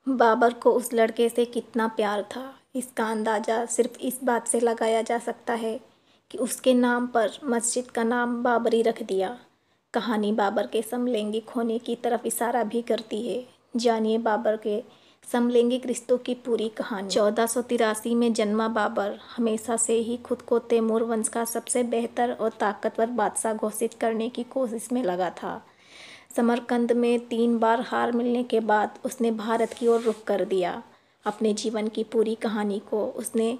बाबर को उस लड़के से कितना प्यार था, इसका अंदाज़ा सिर्फ इस बात से लगाया जा सकता है कि उसके नाम पर मस्जिद का नाम बाबरी रख दिया। कहानी बाबर के समलैंगिक होने की तरफ इशारा भी करती है। जानिए बाबर के समलैंगिक रिश्तों की पूरी कहानी। 1483 में जन्मा बाबर हमेशा से ही खुद को तैमूर वंश का सबसे बेहतर और ताकतवर बादशाह घोषित करने की कोशिश में लगा था। समरकंद में 3 बार हार मिलने के बाद उसने भारत की ओर रुख कर दिया। अपने जीवन की पूरी कहानी को उसने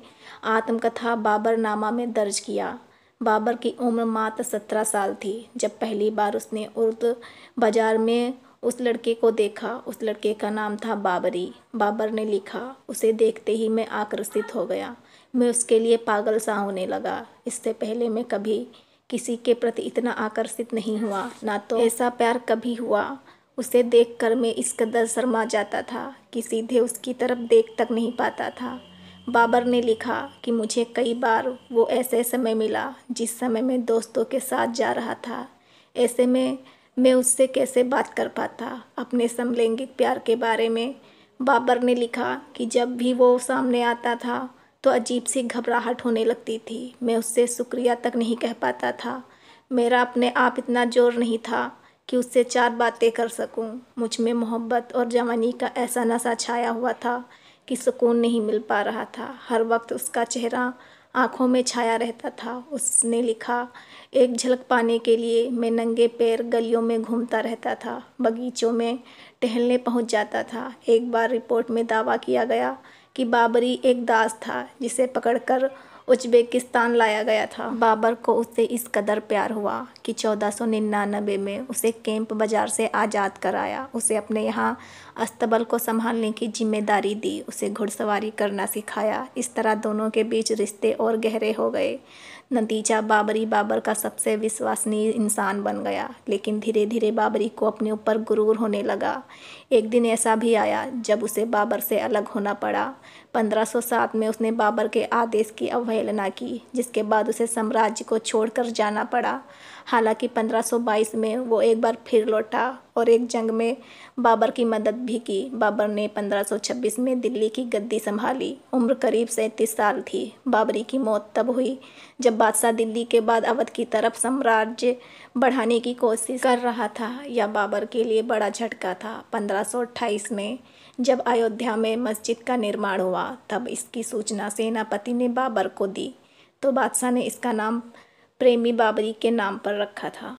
आत्मकथा बाबरनामा में दर्ज किया। बाबर की उम्र मात्र 17 साल थी जब पहली बार उसने उर्दू बाजार में उस लड़के को देखा। उस लड़के का नाम था बाबरी। बाबर ने लिखा, उसे देखते ही मैं आकर्षित हो गया। मैं उसके लिए पागल सा होने लगा। इससे पहले मैं कभी किसी के प्रति इतना आकर्षित नहीं हुआ, ना तो ऐसा प्यार कभी हुआ। उसे देखकर मैं इस कदर शर्मा जाता था कि सीधे उसकी तरफ देख तक नहीं पाता था। बाबर ने लिखा कि मुझे कई बार वो ऐसे समय मिला जिस समय मैं दोस्तों के साथ जा रहा था। ऐसे में मैं उससे कैसे बात कर पाता अपने समलैंगिक प्यार के बारे में। बाबर ने लिखा कि जब भी वो सामने आता था तो अजीब सी घबराहट होने लगती थी। मैं उससे शुक्रिया तक नहीं कह पाता था। मेरा अपने आप इतना जोर नहीं था कि उससे 4 बातें कर सकूं। मुझ में मोहब्बत और जवानी का ऐसा नशा छाया हुआ था कि सुकून नहीं मिल पा रहा था। हर वक्त उसका चेहरा आंखों में छाया रहता था। उसने लिखा, एक झलक पाने के लिए मैं नंगे पैर गलियों में घूमता रहता था, बगीचों में टहलने पहुंच जाता था। एक बार रिपोर्ट में दावा किया गया कि बाबरी एक दास था जिसे पकड़कर उज्बेकिस्तान लाया गया था। बाबर को उससे इस कदर प्यार हुआ कि 1499 में उसे कैंप बाजार से आज़ाद कराया। उसे अपने यहाँ अस्तबल को संभालने की जिम्मेदारी दी। उसे घुड़सवारी करना सिखाया। इस तरह दोनों के बीच रिश्ते और गहरे हो गए। नतीजा, बाबरी बाबर का सबसे विश्वसनीय इंसान बन गया। लेकिन धीरे धीरे बाबरी को अपने ऊपर गुरूर होने लगा। एक दिन ऐसा भी आया जब उसे बाबर से अलग होना पड़ा। 1507 में उसने बाबर के आदेश की अवहेलना की, जिसके बाद उसे साम्राज्य को छोड़कर जाना पड़ा। हालांकि 1522 में वो एक बार फिर लौटा और एक जंग में बाबर की मदद भी की। बाबर ने 1526 में दिल्ली की गद्दी संभाली। उम्र करीब 37 साल थी। बाबरी की मौत तब हुई जब बादशाह दिल्ली के बाद अवध की तरफ साम्राज्य बढ़ाने की कोशिश कर रहा था। यह बाबर के लिए बड़ा झटका था। 1528 में जब अयोध्या में मस्जिद का निर्माण हुआ तब इसकी सूचना सेनापति ने बाबर को दी, तो बादशाह ने इसका नाम प्रेमी बाबरी के नाम पर रखा था।